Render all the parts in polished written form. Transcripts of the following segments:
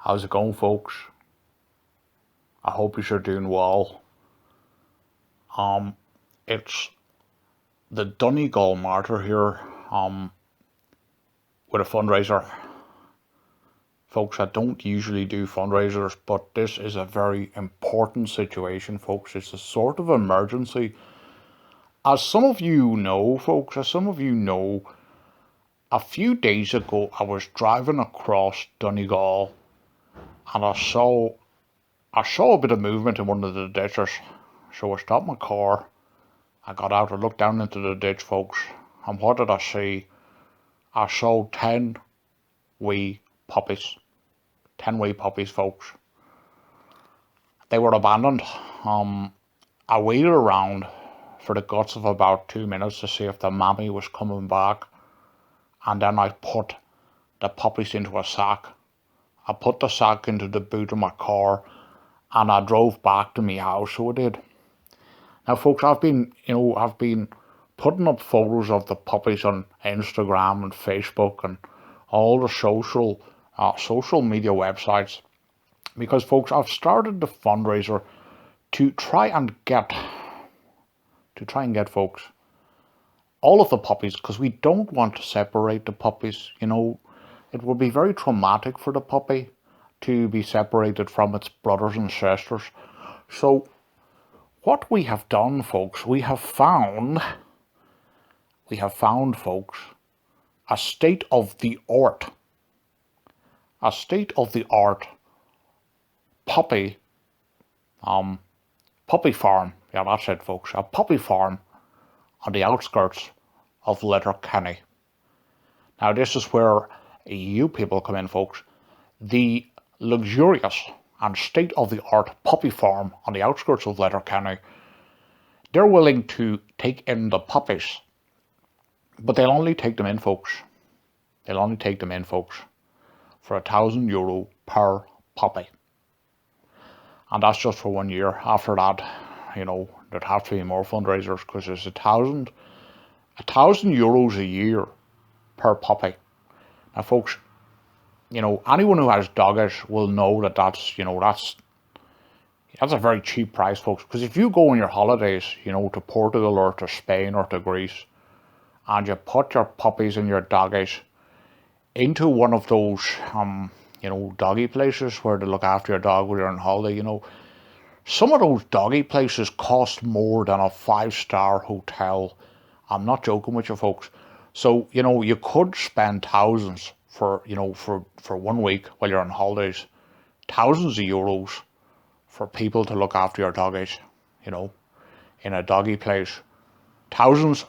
How's it going, folks? I hope you're doing well. It's the Donegal MARTYR here, with a fundraiser. Folks, I don't usually do fundraisers, but this is a very important situation, folks. It's a sort of emergency. As some of you know, folks, a few days ago, I was driving across Donegal and I saw a bit of movement in one of the ditches. So I stopped my car. I got out and looked down into the ditch, folks. And what did I see? I saw 10 wee puppies. 10 wee puppies, folks. They were abandoned. I waited around for the guts of about 2 minutes to see if the mammy was coming back. And then I put the puppies into a sack. I put the sack into the boot of my car and I drove back to my house, so I did. Now, folks, I've been putting up photos of the puppies on Instagram and Facebook and all the social media websites because, folks, I've started the fundraiser to try and get folks all of the puppies, because we don't want to separate the puppies. You know, it would be very traumatic for the puppy to be separated from its brothers and sisters. So what we have done, folks, we have found, folks, a state-of-the-art puppy farm. Yeah, that's it, folks. A puppy farm on the outskirts of Letterkenny. Now, this is where you people come in, folks. The luxurious and state-of-the-art puppy farm on the outskirts of Letterkenny. They're willing to take in the puppies, but they'll only take them in, folks. For €1,000 per puppy. And that's just for 1 year. After that, you know, there'd have to be more fundraisers because there's €1,000 a year per puppy. Now, folks, you know, anyone who has doggies will know that that's a very cheap price, folks. Because if you go on your holidays, you know, to Portugal or to Spain or to Greece, and you put your puppies and your doggies into one of those, you know, doggy places where they look after your dog when you're on holiday, you know, some of those doggy places cost more than a 5-star hotel. I'm not joking with you, folks. So, you know, you could spend thousands for 1 week while you're on holidays. Thousands of euros for people to look after your doggies, you know, in a doggy place. Thousands,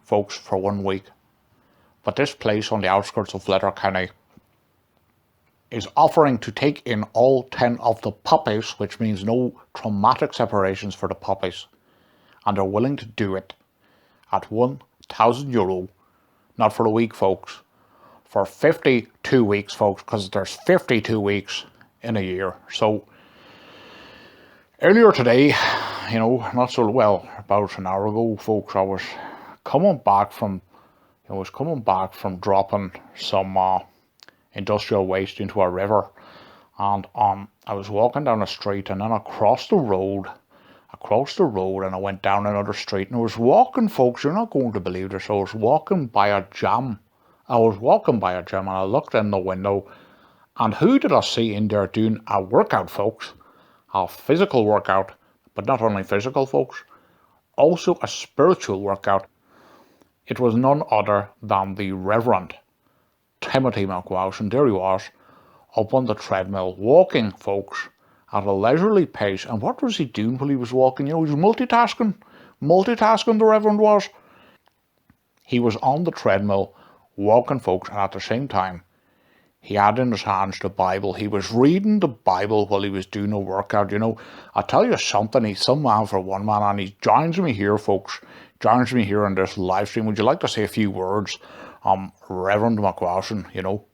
folks, for 1 week. But this place on the outskirts of Letterkenny is offering to take in all 10 of the puppies, which means no traumatic separations for the puppies. And they're willing to do it at €1,000, not for a week, folks, for 52 weeks, folks, because there's 52 weeks in a year. So earlier today, you know, about an hour ago, folks, I was coming back from dropping some industrial waste into a river, and I was walking down a street, and then across the road, and I went down another street, and I was walking, folks, you're not going to believe this, I was walking by a gym, and I looked in the window, and who did I see in there doing a workout, folks? A physical workout, but not only physical, folks, also a spiritual workout. It was none other than the Reverend Timothy McWowson. There he was, up on the treadmill, walking, folks, at a leisurely pace. And what was he doing while he was walking? You know, he was multitasking, the Reverend was. He was on the treadmill, walking, folks, and at the same time, he had in his hands the Bible. He was reading the Bible while he was doing a workout. You know, I tell you something, he's some man for one man, and he joins me here, folks, joins me here on this live stream. Would you like to say a few words, Reverend McWowson, you know?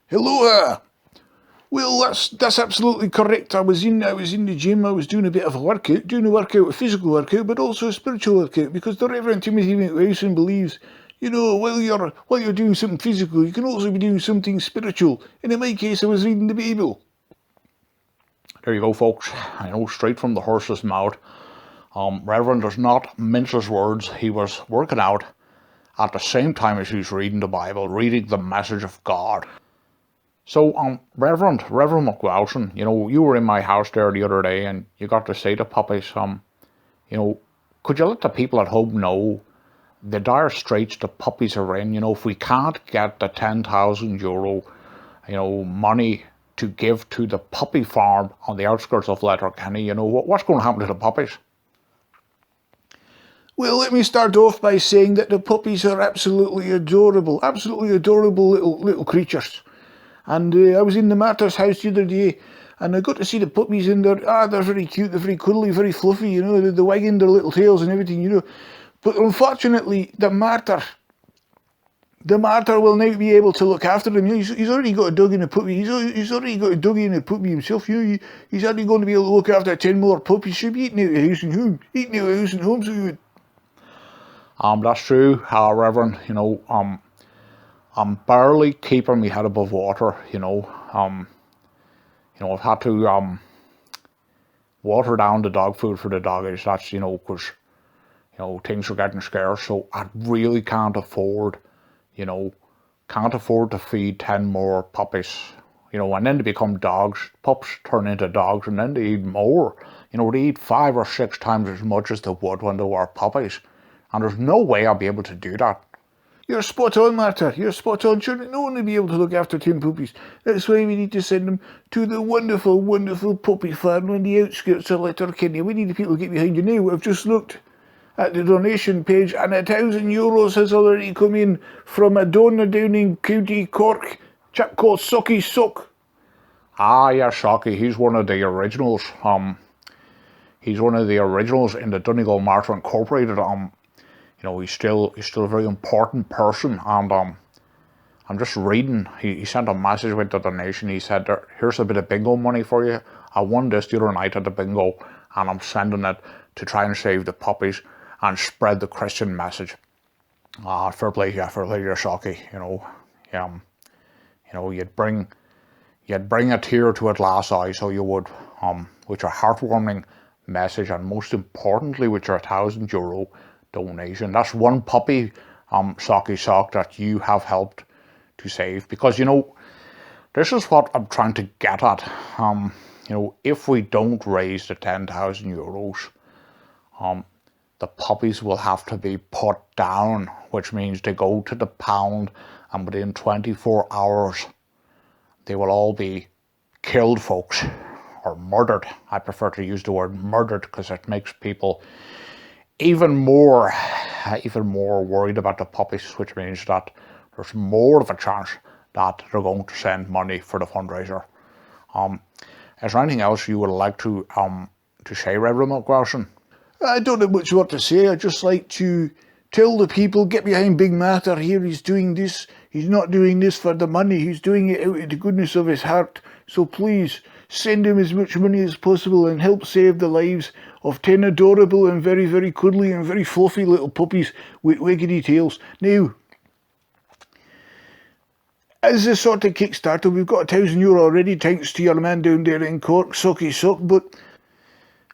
Hello, well, that's absolutely correct. I was in the gym. I was doing a bit of a workout, a physical workout, but also a spiritual workout, because the Reverend Timothy McWowson believes, You know, while you're doing something physical, you can also be doing something spiritual. And in my case, I was reading the Bible. There you go, folks. I know, straight from the horse's mouth. Reverend does not mince his words. He was working out at the same time as he was reading the Bible, reading the message of God. So, Reverend MCWOWSON, you know, you were in my house there the other day, and you got to say to puppies, you know, could you let the people at home know the dire straits the puppies are in? You know, if we can't get the €10,000, you know, money to give to the puppy farm on the outskirts of Letterkenny, you know, what's going to happen to the puppies? Well, let me start off by saying that the puppies are absolutely adorable little creatures. And I was in the MARTYR's house the other day, and I got to see the puppies in there. They're very cute, they're very cuddly, very fluffy, you know, they're wagging their little tails and everything, you know. But unfortunately, the MARTYR will now be able to look after them. He's already got a dog and a puppy. He's already got a doggy and a puppy himself. You know, he's already going to be able to look after 10 more puppies. Should be eating out of house and home. Eating out of house and home, so he would. That's true, Reverend. You know, I'm barely keeping my head above water. You know, I've had to water down the dog food for the doggies. That's, you know, because, you know, things are getting scarce. So I really can't afford, you know, to feed 10 more puppies. You know, and then they become dogs. Pups turn into dogs, and then they eat more. You know, they eat 5 or 6 times as much as they would when they were puppies. And there's no way I'll be able to do that. You're spot on, MARTYR. You're spot on. Sure, no one will be able to look after 10 puppies. That's why we need to send them to the wonderful, wonderful puppy farm on the outskirts of Letterkenny. We need the people to get behind you now. I've just looked at the donation page, and €1,000 has already come in from a donor down in County Cork, a chap called Socky Sock. Yeah, Socky. He's one of the originals. He's one of the originals in the Donegal MARTYR Incorporated. You know, he's still a very important person, and I'm just reading. He sent a message with the donation. He said, "Here's a bit of bingo money for you. I won this the other night at the bingo, and I'm sending it to try and save the puppies and spread the Christian message." Fair play to you, Socky. You know, you'd bring a tear to a glass eye, so you would, with your heartwarming message, and most importantly, with your €1,000 donation. That's one puppy, Socky Sock, that you have helped to save. Because, you know, this is what I'm trying to get at. You know, if we don't raise the €10,000, the puppies will have to be put down, which means they go to the pound, and within 24 hours, they will all be killed, folks, or murdered. I prefer to use the word murdered because it makes people even more worried about the puppies, which means that there's more of a chance that they're going to send money for the fundraiser. Is there anything else you would like to say, Reverend MCWOWSON? I don't have much more to say. I'd just like to tell the people, get behind Big MARTYR here. He's doing this. He's not doing this for the money. He's doing it out of the goodness of his heart. So please, send him as much money as possible and help save the lives of 10 adorable and very, very cuddly and very fluffy little puppies with wiggity tails. Now, as a sort of Kickstarter, we've got €1,000 already, thanks to your man down there in Cork, Socky Sock, but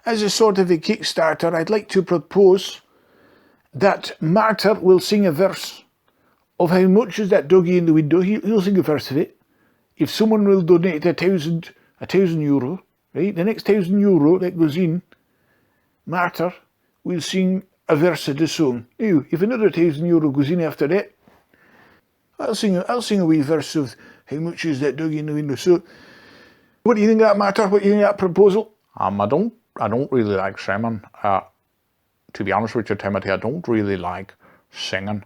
as a sort of a Kickstarter, I'd like to propose that MARTYR will sing a verse of How Much Is That Doggy in the Window. He'll sing a verse of it. If someone will donate €1,000, right, the next €1,000 that goes in, MARTYR will sing a verse of the song. Now, if another €1,000 goes in after that, I'll sing a wee verse of How Much Is That Doggy in the Window. So, what do you think of that, MARTYR? What do you think of that proposal? I don't really like singing. To be honest with you, Timothy, I don't really like singing.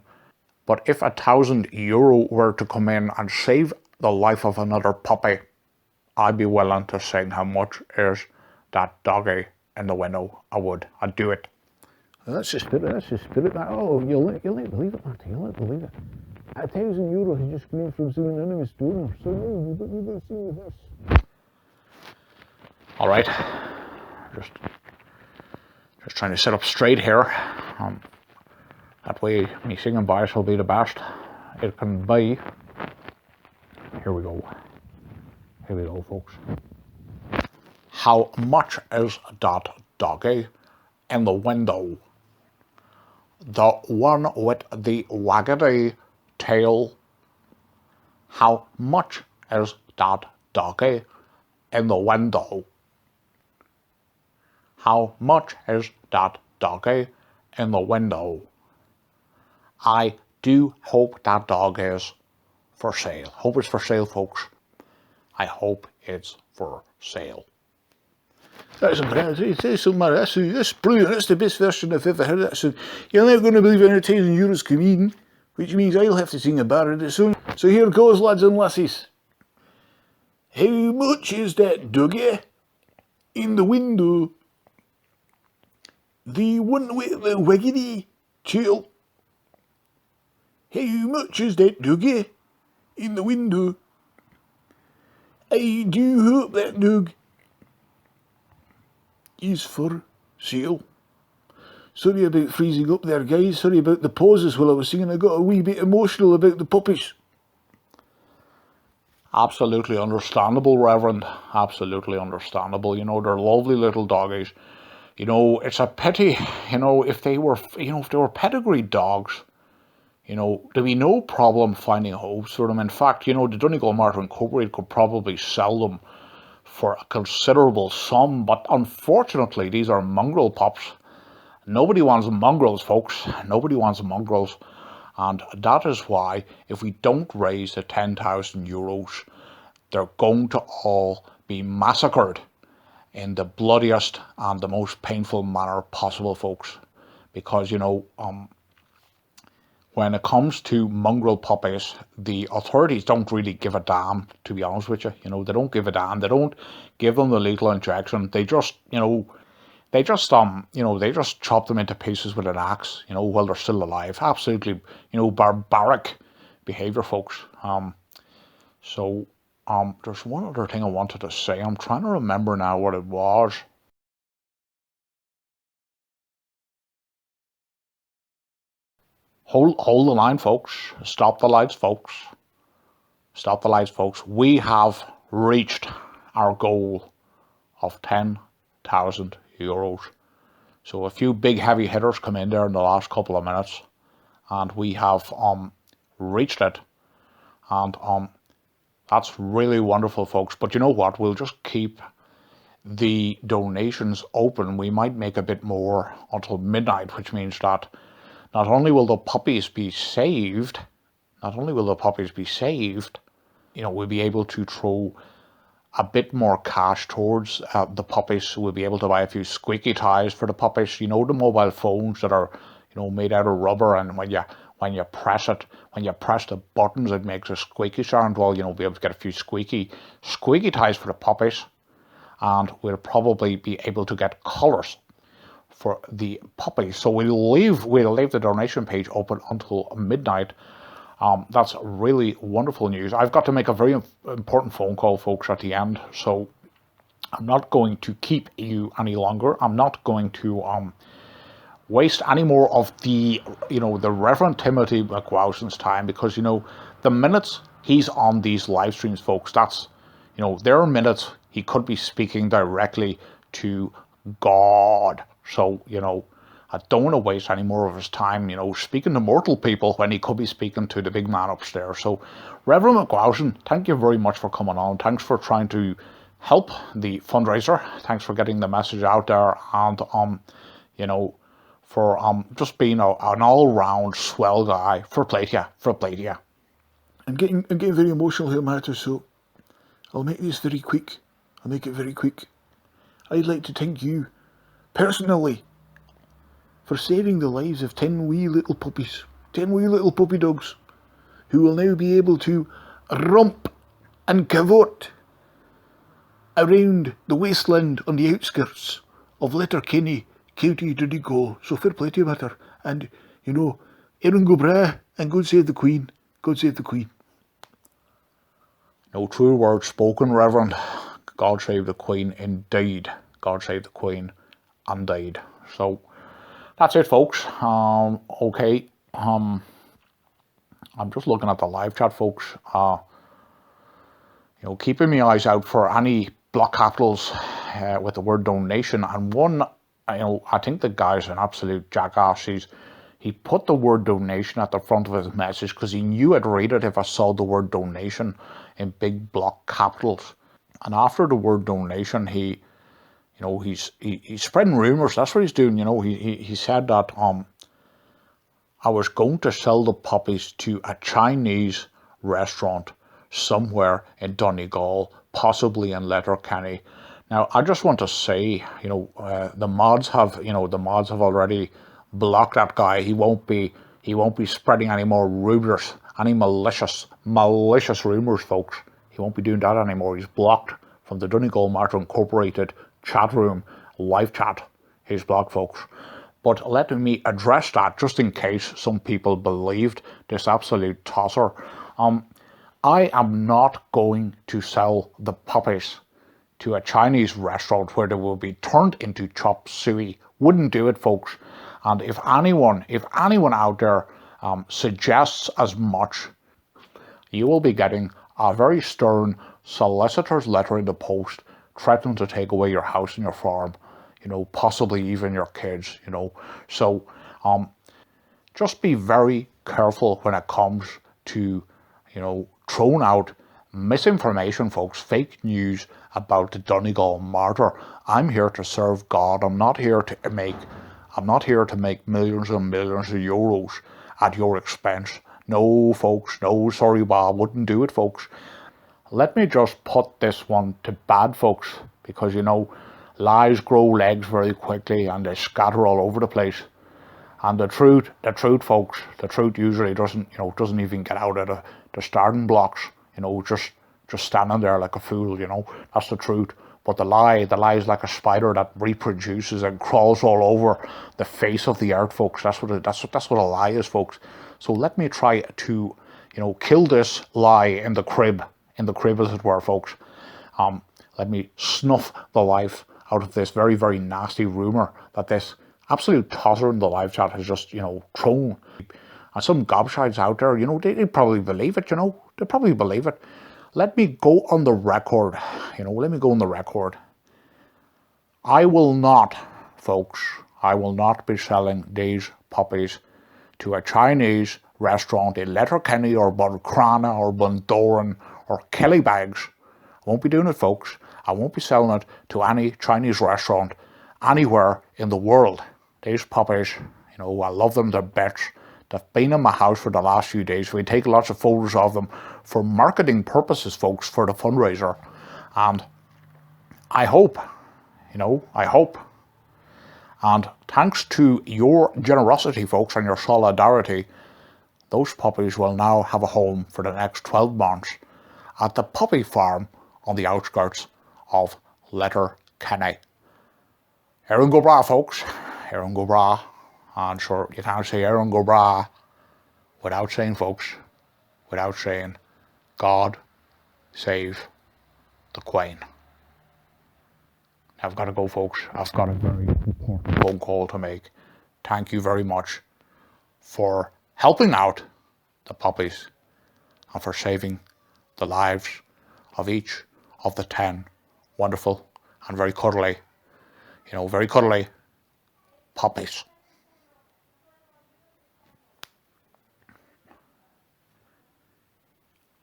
But if €1,000 were to come in and save the life of another puppy, I'd be willing to sing How Much Is That Doggy in the Window. I'd do it. That's the spirit. Oh, you'll not believe it, Marty. You'll not believe it. €1,000 has just come in from some anonymous donor. So no, we've got to see this. All right. Just trying to sit up straight here. That way my singing voice will be the best it can be. Here we go. Here we go, folks. How much is that doggy in the window? The one with the waggedy tail. How much is that doggy in the window? How much is that doggy in the window? I do hope that dog is for sale. Hope it's for sale, folks. I hope it's for sale. That's brilliant. That's brilliant. That's the best version I've ever heard. You're never going to believe how €10,000 come in, which means I'll have to sing a bar of it soon. So here goes, lads and lassies. How much is that doggy in the window? The one with the waggedy tail. How much is that doggy in the window? I do hope that dog is for sale. Sorry about freezing up there, guys. Sorry about the pauses while I was singing. I got a wee bit emotional about the puppies. Absolutely understandable, Reverend. Absolutely understandable. You know, they're lovely little doggies. You know, it's a pity, you know, if they were pedigreed dogs, you know, there'd be no problem finding homes for them. In fact, you know, the Donegal MARTYR Incorporated could probably sell them for a considerable sum, but unfortunately, these are mongrel pups. Nobody wants mongrels, folks. Nobody wants mongrels. And that is why, if we don't raise the €10,000, they're going to all be massacred in the bloodiest and the most painful manner possible, folks. Because, you know, when it comes to mongrel puppies, the authorities don't really give a damn, to be honest with you. You know, they don't give a damn. They don't give them the lethal injection. They just, they just chop them into pieces with an axe, you know, while they're still alive. Absolutely, barbaric behavior, folks. There's one other thing I wanted to say. I'm trying to remember now what it was. Hold the line, folks. Stop the lights, folks. Stop the lights, folks. We have reached our goal of €10,000. So a few big heavy hitters come in there in the last couple of minutes, and we have reached it. And that's really wonderful, folks. But you know what? We'll just keep the donations open. We might make a bit more until midnight, which means that not only will the puppies be saved, we'll be able to throw a bit more cash towards the puppies. We'll be able to buy a few squeaky ties for the puppies. You know, the mobile phones that are, made out of rubber, and when you press the buttons, it makes a squeaky sound. Well, we'll be able to get a few squeaky ties for the puppies, and we'll probably be able to get collars for the puppies. So we'll leave the donation page open until midnight. That's really wonderful news. I've got to make a very important phone call, folks, at the end, so I'm not going to keep you any longer. I'm not going to waste any more of the Reverend Timothy McWowson's time, because the minutes he's on these live streams, folks, that's there are minutes he could be speaking directly to God. So I don't want to waste any more of his time, speaking to mortal people when he could be speaking to the big man upstairs. So, Reverend McWowson, thank you very much for coming on. Thanks for trying to help the fundraiser. Thanks for getting the message out there, and for just being an all-round swell guy. For play to you. I'm getting very emotional here, Martyr, so I'll make this very quick. I'll make it very quick. I'd like to thank you personally for saving the lives of 10 wee little puppies, 10 wee little puppy dogs, who will now be able to romp and cavort around the wasteland on the outskirts of Letterkenny, County Donegal. So fair play to you, Martyr. And, Erin go bra, and God save the Queen. God save the Queen. No true words spoken, Reverend. God save the Queen, indeed. God save the Queen, indeed. So, that's it, folks. Okay, I'm just looking at the live chat, folks. Keeping my eyes out for any block capitals with the word donation. And one, I think the guy's an absolute jackass. He put the word donation at the front of his message because he knew I'd read it if I saw the word donation in big block capitals. And after the word donation, he's spreading rumors. That's what he's doing. He said that I was going to sell the puppies to a Chinese restaurant somewhere in Donegal, possibly in Letterkenny. Now, I just want to say, the mods have already blocked that guy. He won't be spreading any more rumors, any malicious rumors, folks. He won't be doing that anymore. He's blocked from the Donegal MARTYR Incorporated chat room, live chat. He's blocked, folks. But let me address that just in case some people believed this absolute tosser. I am not going to sell the puppies to a Chinese restaurant where they will be turned into chop suey. Wouldn't do it, folks. And if anyone out there suggests as much, you will be getting a very stern solicitor's letter in the post threatening to take away your house and your farm, possibly even your kids, So just be very careful when it comes to, throwing out misinformation, folks, fake news about the Donegal MARTYR. I'm here to serve God. I'm not here to make millions and millions of euros at your expense. No, folks, no, sorry, Bob, wouldn't do it, folks. Let me just put this one to bed, folks, because, lies grow legs very quickly and they scatter all over the place. And the truth, folks, the truth usually doesn't even get out of the starting blocks, just standing there like a fool, that's the truth. But the lie is like a spider that reproduces and crawls all over the face of the earth, folks. That's what a lie is, folks. So let me try to, kill this lie in the crib, as it were, folks. Let me snuff the life out of this very, very nasty rumor that this absolute tosser in the live chat has just, thrown. And some gobshites out there, they probably believe it, they probably believe it. Let me go on the record, I will not, folks, I will not be selling these puppies to a Chinese restaurant in Letterkenny or Buncrana or Bundoran or Kellybags. I won't be doing it, folks. I won't be selling it to any Chinese restaurant anywhere in the world. These puppies, I love them to bits. They've been in my house for the last few days. We take lots of photos of them for marketing purposes, folks, for the fundraiser. And I hope, and thanks to your generosity, folks, and your solidarity, those puppies will now have a home for the next 12 months at the puppy farm on the outskirts of Letterkenny. Aaron go bra, folks. Aaron go bra. And sure, you can't say Aaron go bra without saying, folks, God save the Queen. I've got to go, folks. I've got a very important phone call to make. Thank you very much for helping out the puppies and for saving the lives of each of the 10 wonderful and very cuddly, puppies.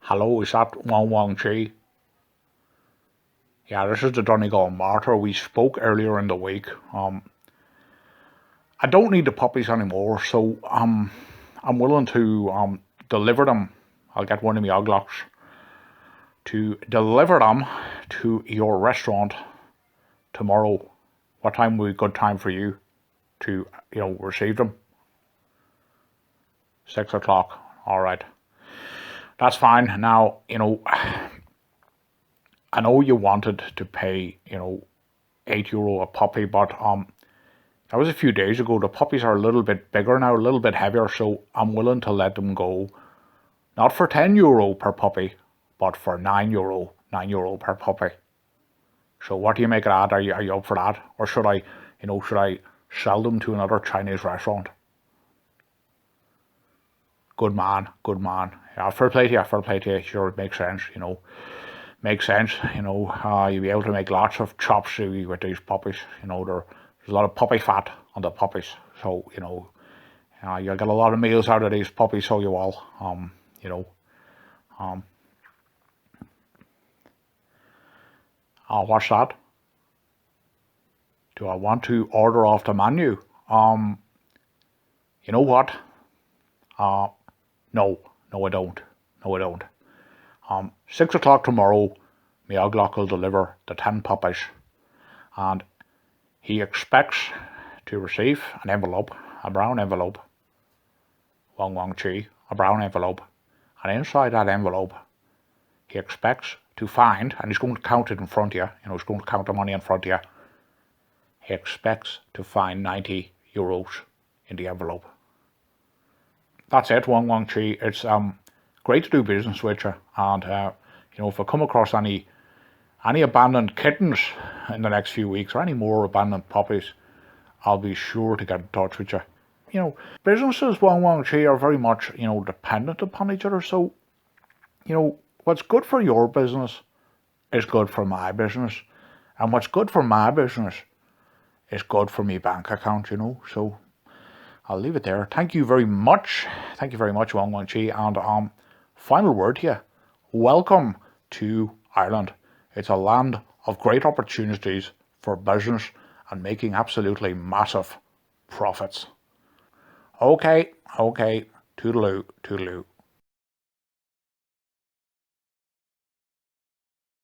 Hello, is that Wang Chi? Yeah, this is the Donegal MARTYR. We spoke earlier in the week. I don't need the puppies anymore, so I'm willing to deliver them. I'll get one of my oglocks to deliver them to your restaurant tomorrow. What time would be a good time for you to, receive them? 6 o'clock. All right. That's fine. Now, I know you wanted to pay, €8 a puppy, but that was a few days ago. The puppies are a little bit bigger now, a little bit heavier, so I'm willing to let them go, not for €10 per puppy, but for €9 per puppy. So what do you make of that? Are you up for that? Or should I sell them to another Chinese restaurant? Good man, good man. Yeah, fair play to you, fair play to you. Sure, it makes sense, you know. Makes sense, you know. You'll be able to make lots of chops with these puppies. You know, there's a lot of puppy fat on the puppies. So, you know, you'll get a lot of meals out of these puppies, so you will. You know. What's that? Do I want to order off the menu? You know what? No, no I don't. No I don't. 6 o'clock tomorrow, my Oglock will deliver the 10 puppies, and he expects to receive an envelope, a brown envelope, Wong Wong Chi, a brown envelope, and inside that envelope, he expects to find, and he's going to count it in front of you, you know, he's going to count the money in front of you, he expects to find €90 in the envelope. That's it, Wong Wong Chi. It's great to do business with you, and you know, if I come across any abandoned kittens in the next few weeks, or any more abandoned puppies, I'll be sure to get in touch with you. You know, businesses, Wong Wong Chi, are very much, you know, dependent upon each other. So, you know, what's good for your business is good for my business, and what's good for my business is good for me bank account. You know, so I'll leave it there. Thank you very much. Thank you very much, Wong Wong Chi. And final word here. Welcome to Ireland. It's a land of great opportunities for business and making absolutely massive profits. Okay. Toodaloo.